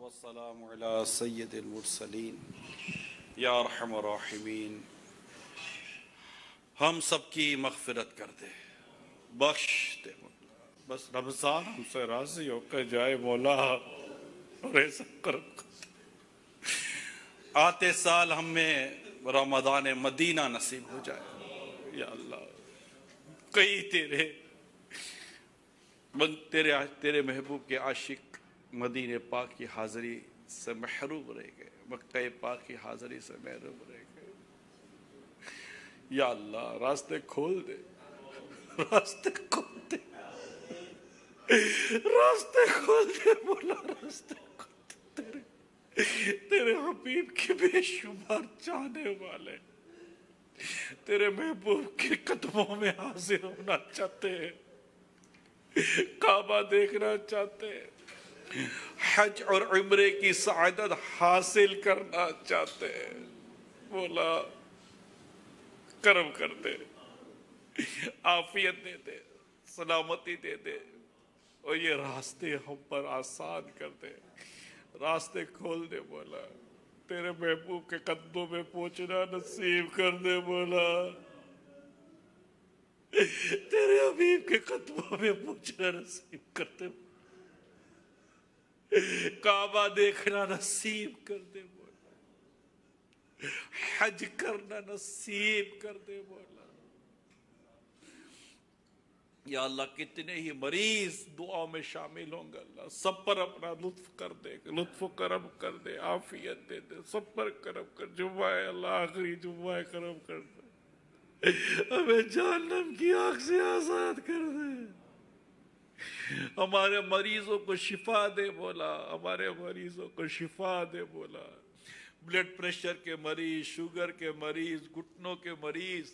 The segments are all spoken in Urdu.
والسلام على سید المرسلین یا ارحم الراحمین. ہم سب کی مغفرت کر دے، بخش دے مولا. بس رمضان ہم سے راضی ہو کر جائے مولا، اور ایسا کرم کر دے آتے سال ہمیں رمضان مدینہ نصیب ہو جائے یا اللہ. کئی تیرے محبوب کے عاشق مدینہ پاک کی حاضری سے محروم رہ گئے، مکہ پاک کی حاضری سے محروم رہ گئے. یا اللہ راستے کھول دے، راستے کھول دے، راستے کھول دے مولا، راستے کھول دے. تیرے حبیب کے بے شمار چاہنے والے تیرے محبوب کے قدموں میں حاضر ہونا چاہتے ہیں، کعبہ دیکھنا چاہتے ہیں، حج اور عمرے کی سعادت حاصل کرنا چاہتے ہیں. مولا کرم کر دے، عافیت دے دے، سلامتی دے دے، اور یہ راستے ہم پر آسان کر دے، راستے کھول دے مولا. تیرے محبوب کے قدموں میں پہنچنا نصیب کر دے مولا، تیرے حبیب کے قدموں میں پہنچنا نصیب کر دے، کعبہ دیکھنا نصیب کر دے مولا، حج کرنا نصیب کر دے مولا. یا اللہ کتنے ہی مریض دعا میں شامل ہوں گے، اللہ سب پر اپنا لطف کر دے، لطف و کرم کر دے، عافیت دے دے، سب پر کرم کر. جمعہ ہے اللہ، آخری جمعہ ہے، کرم کر دے، ہمیں جہنم کی آگ سے آزاد کر دے. ہمارے مریضوں کو شفا دے مولا، ہمارے مریضوں کو شفا دے مولا. بلڈ پریشر کے مریض، شوگر کے مریض، گھٹنوں کے مریض،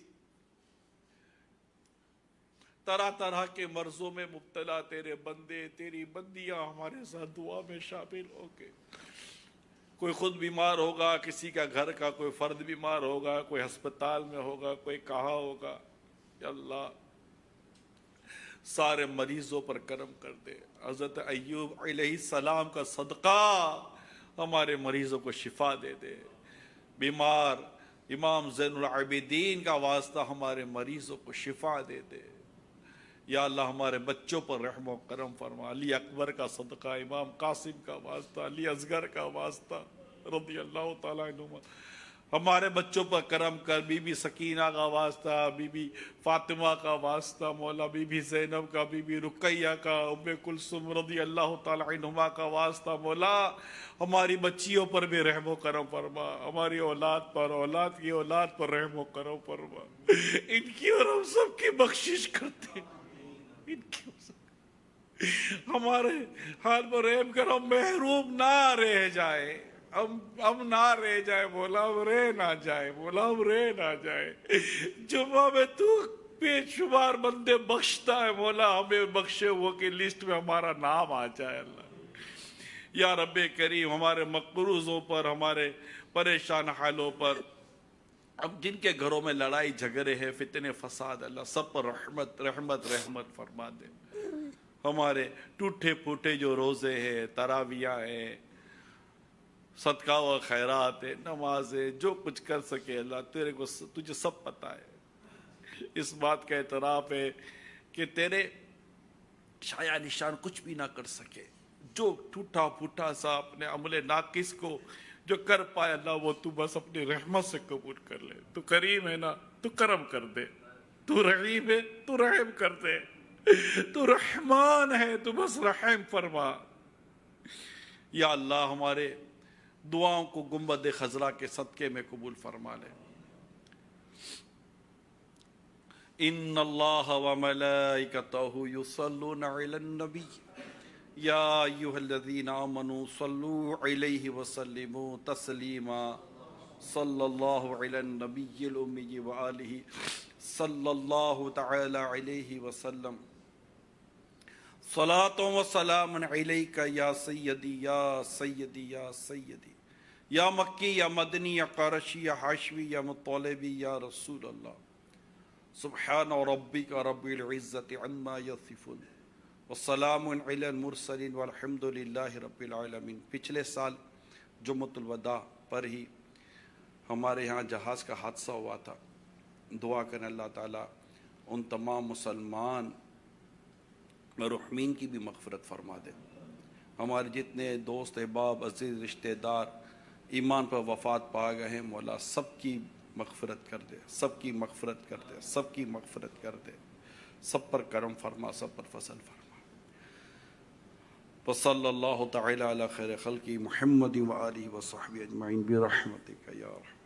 طرح طرح کے مرضوں میں مبتلا تیرے بندے تیری بندیاں ہمارے ساتھ دعا میں شامل ہو کے. کوئی خود بیمار ہوگا، کسی کا گھر کا کوئی فرد بیمار ہوگا، کوئی ہسپتال میں ہوگا، کوئی کہاں ہوگا. یا اللہ سارے مریضوں پر کرم کر دے. حضرت ایوب علیہ السلام کا صدقہ ہمارے مریضوں کو شفا دے دے. بیمار امام زین العابدین کا واسطہ ہمارے مریضوں کو شفا دے دے. یا اللہ ہمارے بچوں پر رحم و کرم فرما. علی اکبر کا صدقہ، امام قاسم کا واسطہ، علی اصغر کا واسطہ رضی اللہ تعالیٰ عنہما ہمارے بچوں پر کرم کر. بی بی سکینہ کا واسطہ، بی بی فاطمہ کا واسطہ مولا، بی بی زینب کا، بی بی رقیہ کا، ام کلثوم رضی اللہ تعالیٰ عنہما کا واسطہ مولا ہماری بچیوں پر بھی رحم و کرم فرما. ہماری اولاد پر، اولاد کی اولاد پر رحم و کرم فرما. ان کی اور ہم سب کی بخشش کرتے، ان کی ہمارے حال پر رحم کر. ہم محروم نہ رہ جائے، ہم نہ رہ جائے مولا، ہم رہ نہ جائے مولا، ہم رہ نہ جائے. جمعہ میں تو بے شمار بندے بخشتا ہے مولا، ہمیں بخشے وہ کی لسٹ میں ہمارا نام آ جائے. اللہ یا رب کریم ہمارے مقروضوں پر، ہمارے پریشان حالوں پر، اب جن کے گھروں میں لڑائی جھگڑے ہیں، فتنے فساد، اللہ سب پر رحمت رحمت رحمت فرما دے. ہمارے ٹوٹے پھوٹے جو روزے ہیں، تراویاں ہیں، صدقہ و خیرات ہے، نماز ہے، جو کچھ کر سکے اللہ تجھے سب پتہ ہے. اس بات کا اعتراف ہے کہ تیرے شایع نشان کچھ بھی نہ کر سکے. جو ٹوٹا پھوٹا سا اپنے عمل ناقص کو جو کر پائے اللہ، وہ تو بس اپنی رحمت سے قبول کر لے. تو کریم ہے نا، تو کرم کر دے. تو رحیم ہے تو رحم کر دے. تو رحمان ہے تو بس رحم فرما. یا اللہ ہمارے دعاؤں کو گنبد خضرا کے صدقے میں قبول فرما لے. ان اللہ وملائکتہ یصلون علی النبی یا ایھا الذین آمنوا صلوا علیہ وسلموا تسلیما. صلی اللہ علی النبی الامی وآلہ صلی اللہ تعالی علیہ وسلم. صلاۃ و سلام علیک یا سیدی یا سیدی یا سیدی یا مکی یا مدنی یا قرشی یا حاشوی یا مطلبی یا رسول اللہ. سبحان ربک رب العزت عما یصفون والسلام علی المرسلین والحمد للہ رب العالمین۔ پچھلے سال جمعۃ الوداع پر ہی ہمارے یہاں جہاز کا حادثہ ہوا تھا۔ دعا کریں اللہ تعالیٰ ان تمام مسلمان مرحومین کی بھی مغفرت فرما دے۔ ہمارے جتنے دوست احباب عزیز رشتہ دار ایمان پر وفات پا گئے ہیں، مولا سب کی مغفرت کر دے، سب کی مغفرت کر دے، سب کی مغفرت کر دے، سب پر کرم فرما، سب پر فضل فرما۔ وصلی اللہ تعالی علی خیر خلقی محمد وآلہ وصحبہ اجمعین برحمتک یا رحمت۔